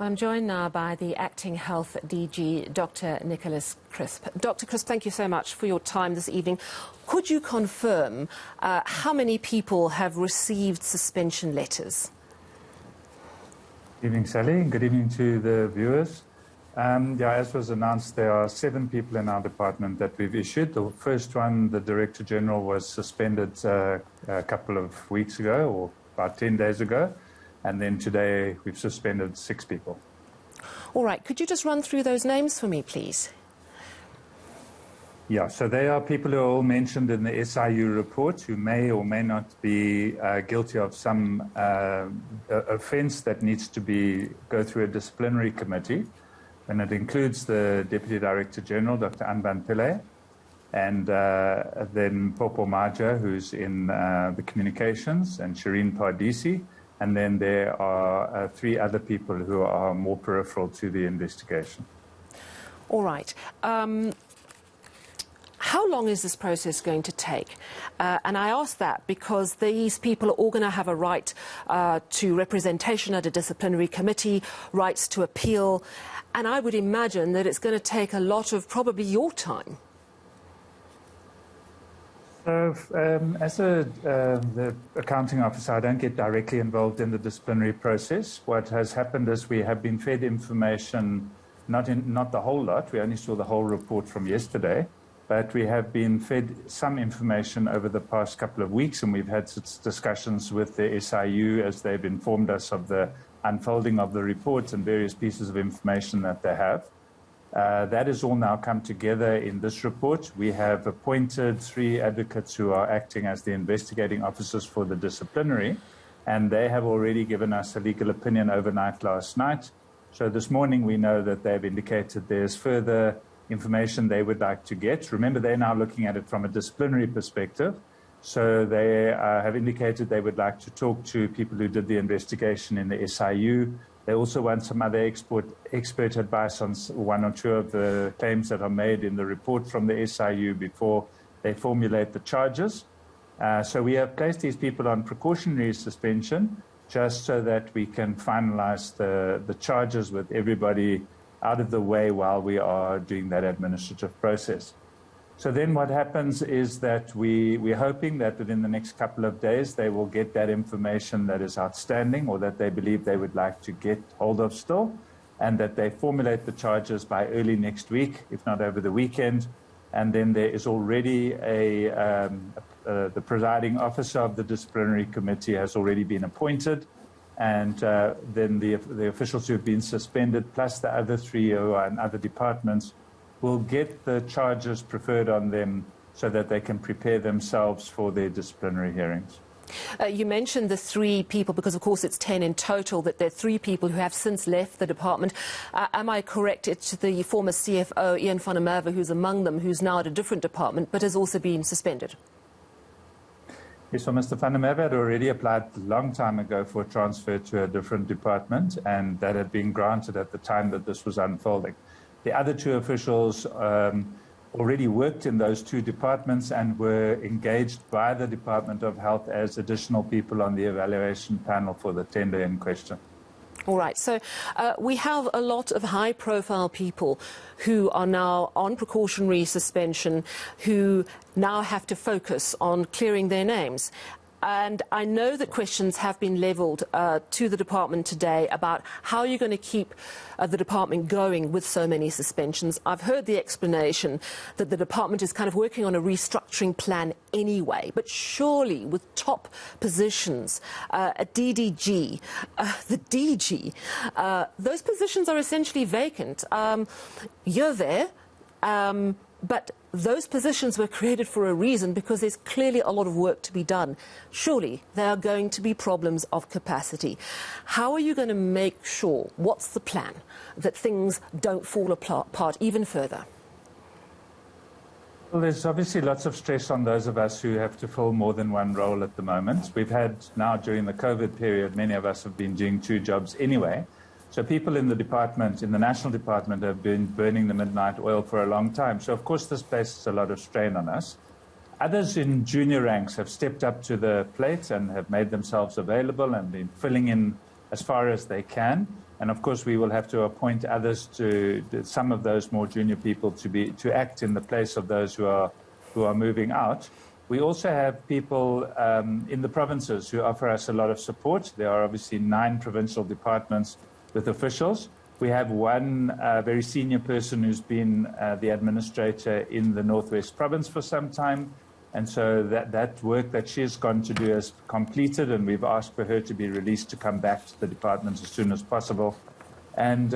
I'm joined now by the Acting Health DG, Dr. Nicholas Crisp. Dr. Crisp, thank you so much for your time this evening. Could you confirm how many people have received suspension letters? Good evening, Sally. Good evening to the viewers. As was announced, there are 7 people in our department that we've issued. The first one, the Director General, was suspended a couple of weeks ago, or about 10 days ago. And then today we've suspended 6 people. All right. Could you just run through those names for me, please? Yeah, so they are people who are all mentioned in the SIU report who may or may not be guilty of some offence that needs to go through a disciplinary committee. And it includes the Deputy Director General, Dr. Anban Pillay, and then Popo Maja, who's in the communications, and Shireen Pardisi. And then there are 3 other people who are more peripheral to the investigation. All right. How long is this process going to take? And I ask that because these people are all going to have a right to representation at a disciplinary committee, rights to appeal, and I would imagine that it's going to take a lot of probably your time. So, as the accounting officer, I don't get directly involved in the disciplinary process. What has happened is we have been fed information, not the whole lot. We only saw the whole report from yesterday. But we have been fed some information over the past couple of weeks, and we've had discussions with the SIU as they've informed us of the unfolding of the reports and various pieces of information that they have. That has all now come together in this report. We have appointed 3 advocates who are acting as the investigating officers for the disciplinary, and they have already given us a legal opinion overnight last night. So this morning we know that they've indicated there's further information they would like to get. Remember, they're now looking at it from a disciplinary perspective. So they have indicated they would like to talk to people who did the investigation in the SIU. They also want some other expert advice on 1 or 2 of the claims that are made in the report from the SIU before they formulate the charges. So we have placed these people on precautionary suspension just so that we can finalize the charges with everybody out of the way while we are doing that administrative process. So then what happens is that we're hoping that within the next couple of days they will get that information that is outstanding or that they believe they would like to get hold of still, and that they formulate the charges by early next week, if not over the weekend. And then there is already the presiding officer of the disciplinary committee has already been appointed. And then the officials who have been suspended, plus the other 3 who are in other departments, will get the charges preferred on them so that they can prepare themselves for their disciplinary hearings. You mentioned the 3 people, because of course it's 10 in total, that there are 3 people who have since left the department. Am I correct? It's the former CFO, Ian van der Merwe, who's among them, who's now at a different department, but has also been suspended. Yes, so Mr. van der Merwe had already applied a long time ago for a transfer to a different department, and that had been granted at the time that this was unfolding. The other 2 officials already worked in those 2 departments and were engaged by the Department of Health as additional people on the evaluation panel for the tender in question. All right, so we have a lot of high-profile people who are now on precautionary suspension, who now have to focus on clearing their names. And I know that questions have been levelled to the department today about how you're going to keep the department going with so many suspensions. I've heard the explanation that the department is kind of working on a restructuring plan anyway, but surely with top positions at DDG, the DG, those positions are essentially vacant. You're there. But those positions were created for a reason, because there's clearly a lot of work to be done. Surely there are going to be problems of capacity. How are you going to make sure, what's the plan, that things don't fall apart even further? Well, there's obviously lots of stress on those of us who have to fill more than one role at the moment. We've had now, during the COVID period, many of us have been doing 2 jobs anyway. So people in the department, in the national department, have been burning the midnight oil for a long time. So, of course, this places a lot of strain on us. Others in junior ranks have stepped up to the plate and have made themselves available and been filling in as far as they can. And of course, we will have to appoint others some of those more junior people to act in the place of those who are moving out. We also have people in the provinces who offer us a lot of support. There are obviously 9 provincial departments with officials. We have one very senior person who's been the administrator in the Northwest Province for some time. And so that work that she's gone to do is completed, and we've asked for her to be released to come back to the department as soon as possible. And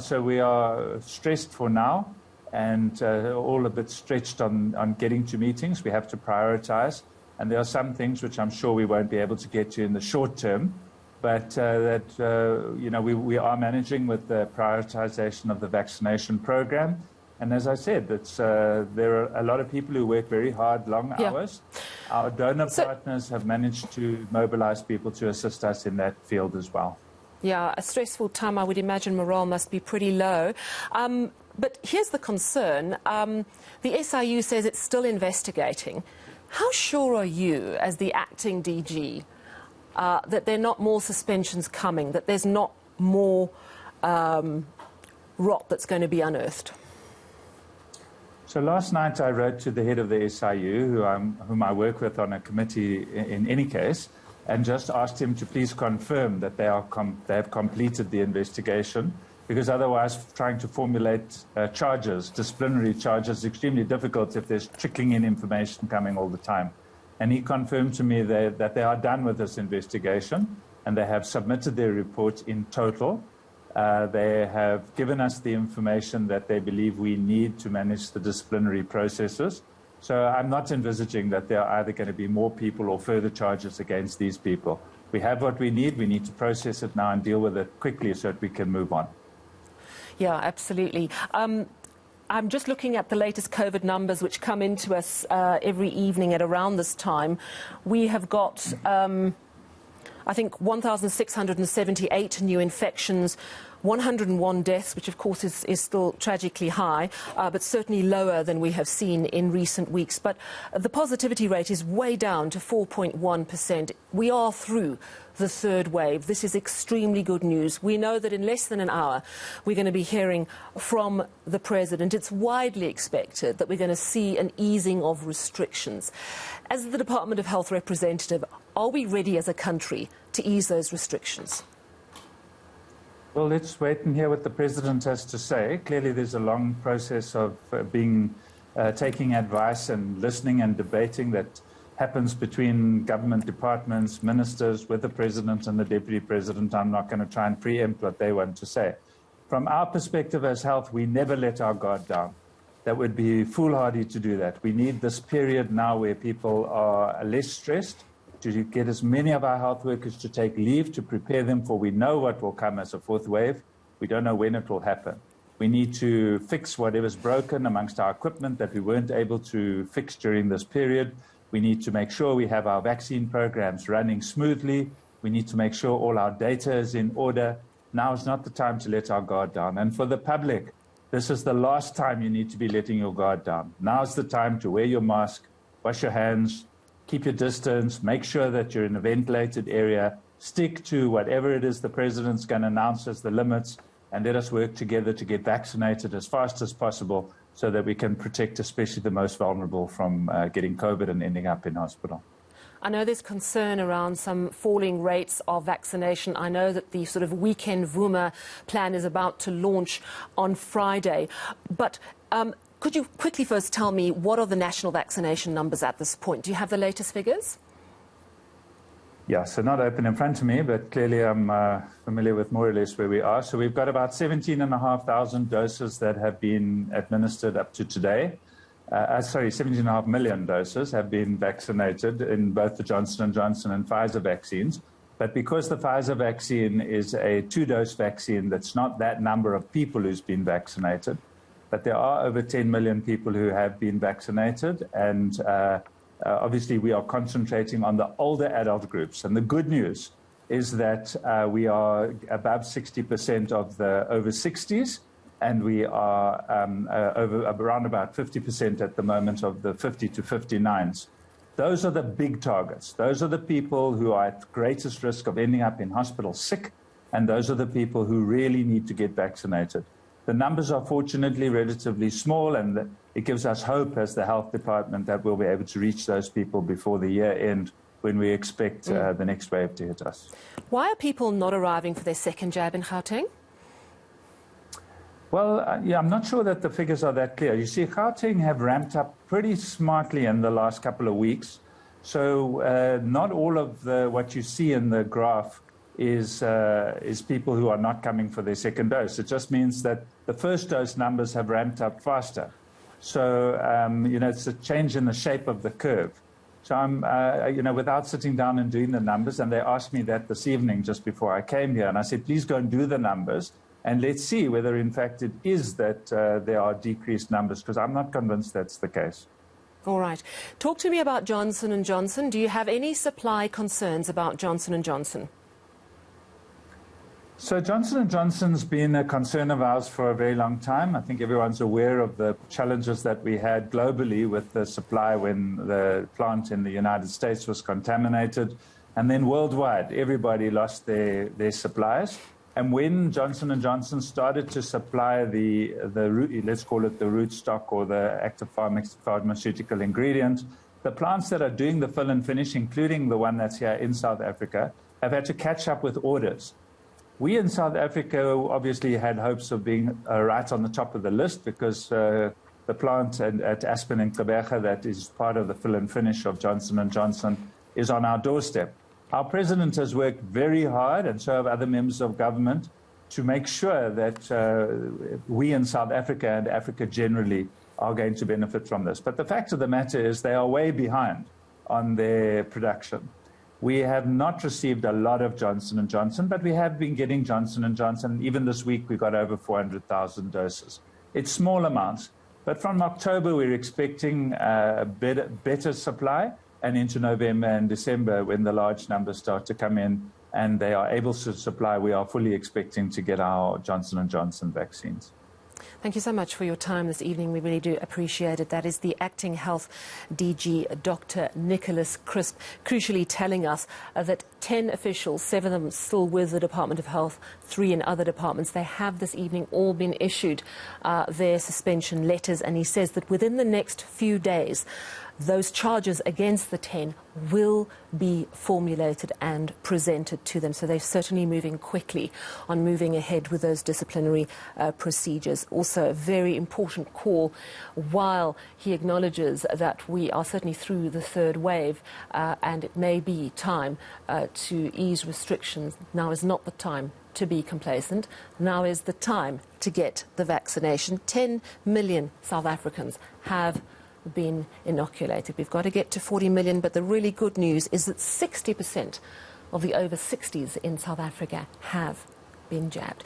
so we are stressed for now, and all a bit stretched on getting to meetings. We have to prioritize, and there are some things which I'm sure we won't be able to get to in the short term, but we are managing with the prioritization of the vaccination program. And as I said, there are a lot of people who work very hard, long hours. Our donor partners have managed to mobilize people to assist us in that field as well. Yeah, a stressful time. I would imagine morale must be pretty low. But here's the concern. The SIU says it's still investigating. How sure are you, as the acting DG, that there are not more suspensions coming, that there's not more rot that's going to be unearthed? So last night I wrote to the head of the SIU, whom I work with on a committee in any case, and just asked him to please confirm that they have completed the investigation, because otherwise trying to formulate disciplinary charges, is extremely difficult if there's trickling in information coming all the time. And he confirmed to me that they are done with this investigation, and they have submitted their report in total. They have given us the information that they believe we need to manage the disciplinary processes. So I'm not envisaging that there are either going to be more people or further charges against these people. We have what we need. We need to process it now and deal with it quickly so that we can move on. Yeah, absolutely. I'm just looking at the latest COVID numbers which come into us every evening at around this time. We have got I think 1,678 new infections, 101 deaths, which of course is still tragically high, but certainly lower than we have seen in recent weeks. But the positivity rate is way down to 4.1%. We are through the third wave. This is extremely good news. We know that in less than an hour we're going to be hearing from the President. It's widely expected that we're going to see an easing of restrictions. As the Department of Health representative, are we ready as a country to ease those restrictions? Well, let's wait and hear what the President has to say. Clearly, there's a long process of taking advice and listening and debating that happens between government departments, ministers, with the President and the Deputy President. I'm not going to try and preempt what they want to say. From our perspective as health, we never let our guard down. That would be foolhardy to do that. We need this period now where people are less stressed, to get as many of our health workers to take leave, to prepare them for we know what will come as a fourth wave. We don't know when it will happen. We need to fix whatever's broken amongst our equipment that we weren't able to fix during this period. We need to make sure we have our vaccine programs running smoothly. We need to make sure all our data is in order. Now is not the time to let our guard down. And for the public, this is the last time you need to be letting your guard down. Now is the time to wear your mask, wash your hands, keep your distance, make sure that you're in a ventilated area, stick to whatever it is the President's going to announce as the limits, and let us work together to get vaccinated as fast as possible so that we can protect especially the most vulnerable from getting COVID and ending up in hospital. I know there's concern around some falling rates of vaccination. I know that the sort of weekend Vuma plan is about to launch on Friday. But could you quickly first tell me what are the national vaccination numbers at this point? Do you have the latest figures? Yeah, so not open in front of me, but clearly I'm familiar with more or less where we are. So we've got about 17,500 doses that have been administered up to today. 17.5 million doses have been vaccinated in both the Johnson & Johnson and Pfizer vaccines. But because the Pfizer vaccine is a 2-dose vaccine, that's not that number of people who's been vaccinated. But there are over 10 million people who have been vaccinated, and obviously we are concentrating on the older adult groups. And the good news is that we are above 60% of the over 60s, and we are around about 50% at the moment of the 50 to 59s. Those are the big targets. Those are the people who are at greatest risk of ending up in hospital sick. and those are the people who really need to get vaccinated. The numbers are fortunately relatively small, and it gives us hope as the health department that we'll be able to reach those people before the year end, when we expect the next wave to hit us. Why are people not arriving for their second jab in Gauteng? Well, yeah, I'm not sure that the figures are that clear. You see, Gauteng have ramped up pretty smartly in the last couple of weeks. So not all of what you see in the graph is people who are not coming for their second dose. It just means that the first dose numbers have ramped up faster. So, it's a change in the shape of the curve. So I'm, without sitting down and doing the numbers, and they asked me that this evening just before I came here, and I said, please go and do the numbers, and let's see whether, in fact, it is that there are decreased numbers, because I'm not convinced that's the case. All right. Talk to me about Johnson & Johnson. Do you have any supply concerns about Johnson & Johnson? So Johnson & Johnson's been a concern of ours for a very long time. I think everyone's aware of the challenges that we had globally with the supply when the plant in the United States was contaminated. And then worldwide, everybody lost their supplies. And when Johnson & Johnson started to supply the let's call it the root stock or the active pharmaceutical ingredient, the plants that are doing the fill and finish, including the one that's here in South Africa, have had to catch up with orders. We in South Africa obviously had hopes of being right on the top of the list, because the plant at Aspen in Gqeberha that is part of the fill and finish of Johnson & Johnson is on our doorstep. Our president has worked very hard, and so have other members of government, to make sure that we in South Africa and Africa generally are going to benefit from this. But the fact of the matter is they are way behind on their production. We have not received a lot of Johnson & Johnson, but we have been getting Johnson & Johnson. Even this week, we got over 400,000 doses. It's small amounts, but from October, we're expecting better supply, and into November and December, when the large numbers start to come in and they are able to supply, we are fully expecting to get our Johnson & Johnson vaccines. Thank you so much for your time this evening. We really do appreciate it. That is the Acting Health DG, Dr. Nicholas Crisp, crucially telling us that 10 officials, 7 of them still with the Department of Health, 3 in other departments, they have this evening all been issued their suspension letters. And he says that within the next few days, those charges against the 10 will be formulated and presented to them. So they're certainly moving quickly on moving ahead with those disciplinary procedures. Also a very important call, while he acknowledges that we are certainly through the third wave and it may be time to ease restrictions. Now is not the time to be complacent. Now is the time to get the vaccination. 10 million South Africans have been inoculated. We've got to get to 40 million, but the really good news is that 60% of the over 60s in South Africa have been jabbed.